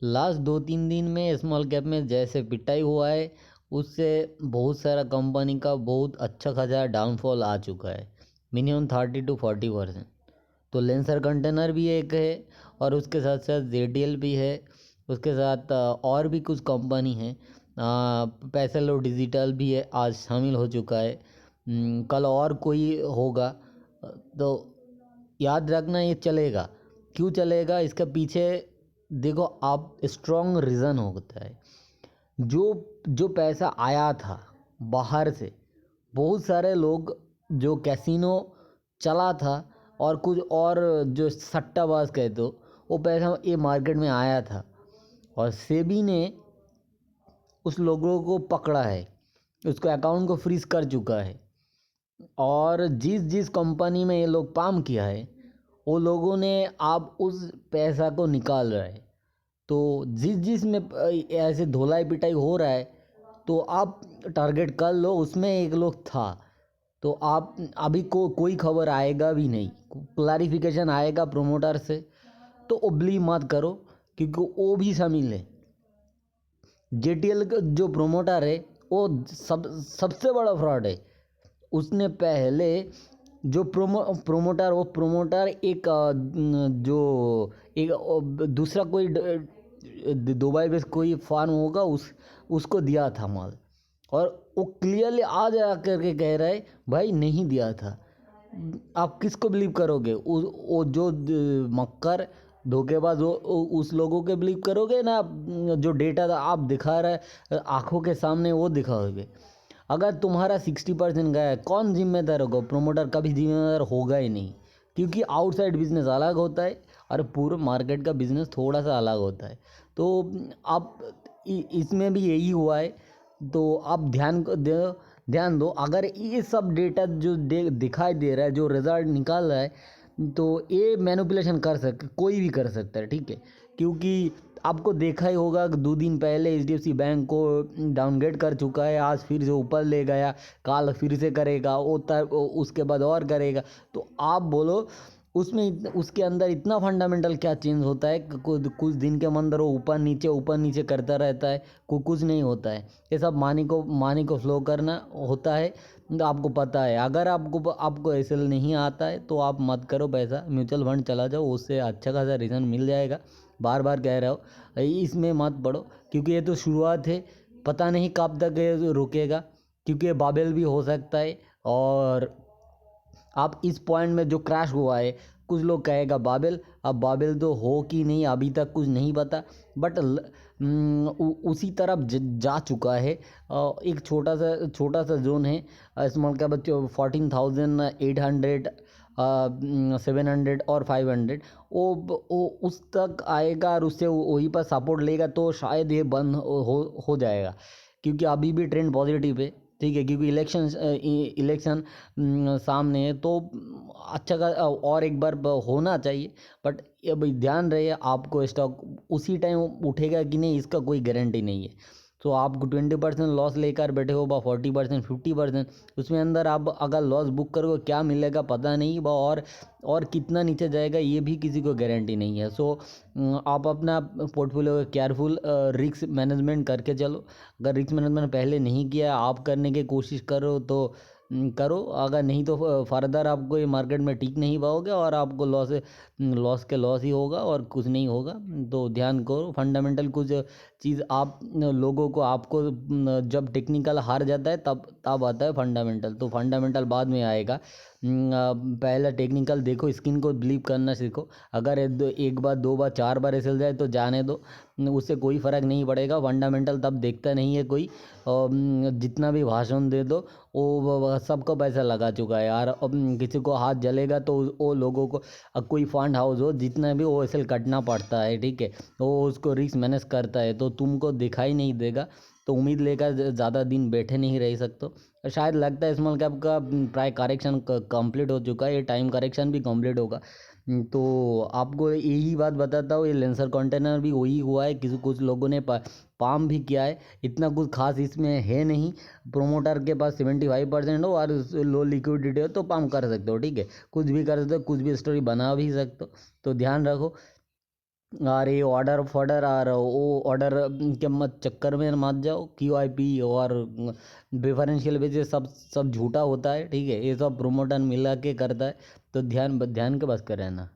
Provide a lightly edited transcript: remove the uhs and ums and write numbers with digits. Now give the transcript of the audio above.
Last 2-3 दिन में small cap में जैसे पिटाई हुआ है, उससे बहुत सारा कंपनी का बहुत अच्छा खासा डाउनफॉल आ चुका है, मिनिमम 30 to 40%। तो लेंसर कंटेनर भी एक है, और उसके साथ साथ JTL भी है, उसके साथ और भी कुछ कंपनी है। पैसेलो डिजिटल भी है, आज शामिल हो चुका है। कल और कोई होगा। तो याद रखना, ये चलेगा। क्यों चलेगा, इसके पीछे देखो आप, स्ट्रॉन्ग रीज़न होता है। जो जो पैसा आया था बाहर से, बहुत सारे लोग जो कैसीनो चला था, और कुछ और जो सट्टाबाज कहते हो, वो पैसा ये मार्केट में आया था, और सेबी ने उस लोगों को पकड़ा है, उसको अकाउंट को फ्रीज कर चुका है। और जिस जिस कंपनी में ये लोग काम किया है, वो लोगों ने आप उस पैसा को निकाल रहा है। तो जिस जिस में ऐसे धोलाई पिटाई हो रहा है, तो आप टारगेट कर लो, उसमें एक लोग था। तो आप अभी कोई खबर आएगा भी नहीं, क्लैरिफिकेशन आएगा प्रोमोटर से, तो ओबली मत करो, क्योंकि वो भी शामिल है। JTL का जो प्रोमोटर है, वो सबसे बड़ा फ्रॉड है। उसने पहले जो प्रोमोटर एक जो एक दूसरा कोई दुबई में कोई फार्म होगा, उसको दिया था माल, और वो क्लियरली आज आ करके कह रहा है भाई नहीं दिया था। आप किसको बिलीव करोगे, वो जो मक्कर धोखेबाज हो, उस लोगों के बिलीव करोगे ना, जो डेटा आप दिखा रहा है आंखों के सामने वो दिखाओगे। अगर तुम्हारा 60% गया है, कौन जिम्मेदार होगा? प्रोमोटर कभी जिम्मेदार होगा ही नहीं, क्योंकि आउटसाइड बिजनेस अलग होता है, और पूरे मार्केट का बिजनेस थोड़ा सा अलग होता है। तो आप इसमें भी यही हुआ है। तो आप ध्यान दो। अगर ये सब डेटा जो दिखाई दे रहा है, जो रिजल्ट निकाल रहा है, तो ये मैनिपुलेशन कोई भी कर सकता है, ठीक है। क्योंकि आपको देखा ही होगा कि 2 दिन पहले HDFC बैंक को डाउनग्रेड कर चुका है, आज फिर से ऊपर ले गया, काल फिर से करेगा, उसके बाद और करेगा। तो आप बोलो, उसके अंदर इतना फंडामेंटल क्या चेंज होता है कि कुछ दिन के अंदर वो ऊपर नीचे करता रहता है, कुछ नहीं होता है। ये सब मानी को फ्लो करना होता है। तो आपको पता है, अगर आपको SL नहीं आता है, तो आप मत करो पैसा, म्यूचुअल फंड चला जाओ, उससे अच्छा खासा रिटर्न मिल जाएगा। बार बार कह रहा हो, इसमें मत पड़ो, क्योंकि ये तो शुरुआत है, पता नहीं कब तक ये रुकेगा, क्योंकि ये बाबेल भी हो सकता है। और आप इस पॉइंट में जो क्रैश हुआ है, कुछ लोग कहेगा बाबेल, अब बाबेल तो हो कि नहीं अभी तक कुछ नहीं पता, बट उसी तरफ जा चुका है। एक छोटा सा जोन है, स्मॉल कैप 14,800, 700 और 500, वो उस तक आएगा, और उससे वहीं पर सपोर्ट लेगा, तो शायद ये बंद हो जाएगा, क्योंकि अभी भी ट्रेंड पॉजिटिव है, ठीक है। क्योंकि इलेक्शन सामने है, तो अच्छा का और एक बार होना चाहिए। बट अब ध्यान रहे, आपको स्टॉक उसी टाइम उठेगा कि नहीं, इसका कोई गारंटी नहीं है। तो आप 20% लॉस लेकर बैठे हो, 40%, 50%, उसमें अंदर आप अगर लॉस बुक करोगे, क्या मिलेगा पता नहीं, और कितना नीचे जाएगा ये भी किसी को गारंटी नहीं है। सो आप अपना पोर्टफोलियो केयरफुल रिस्क मैनेजमेंट करके चलो। अगर रिस्क मैनेजमेंट पहले नहीं किया, आप करने की कोशिश करो तो करो, अगर नहीं तो फर्दर आपको ये मार्केट में टिक नहीं पाओगे, और आपको लॉस ही होगा, और कुछ नहीं होगा। तो ध्यान करो, फंडामेंटल कुछ चीज़ आप लोगों को, आपको जब टेक्निकल हार जाता है, तब आता है फंडामेंटल। तो फंडामेंटल बाद में आएगा। पहले टेक्निकल देखो, स्किन को बिलीव करना सीखो। अगर एक बार 2 बार 4 बार ऐसे जाए तो जाने दो, उससे कोई फ़र्क नहीं पड़ेगा। फंडामेंटल तब देखता नहीं है कोई। जितना भी भाषण दे दो, वो सबको पैसा लगा चुका है यार। अब किसी को हाथ जलेगा तो वो लोगों को, अब कोई फंड हाउस हो, जितना भी वो ऐसे कटना पड़ता है, ठीक है। वो उसको रिस्क मैनेज करता है, तो तुमको दिखाई नहीं देगा। तो उम्मीद लेकर ज़्यादा दिन बैठे नहीं रह सकते। शायद लगता है स्मॉल कैप का प्राइस करेक्शन कंप्लीट हो चुका है, ये टाइम करेक्शन भी कंप्लीट होगा। तो आपको यही बात बताता हूँ, ये लेंसर कंटेनर भी वही हुआ है, किसी कुछ लोगों ने पाम भी किया है। इतना कुछ खास इसमें है नहीं। प्रोमोटर के पास 75% हो और लो लिक्विडिटी हो, तो पाम कर सकते हो, ठीक है। कुछ भी कर सकते हो, कुछ भी स्टोरी बना भी सकते हो। तो ध्यान रखो, और ये ऑर्डर फॉर्डर आ रहा हो वो ऑर्डर के मत चक्कर में मत जाओ। QIP और डिफरेंशियल बेसिस सब सब झूठा होता है, ठीक है। ये सब प्रोमोटर मिला के करता है, तो ध्यान ध्यान के बस कर रहना।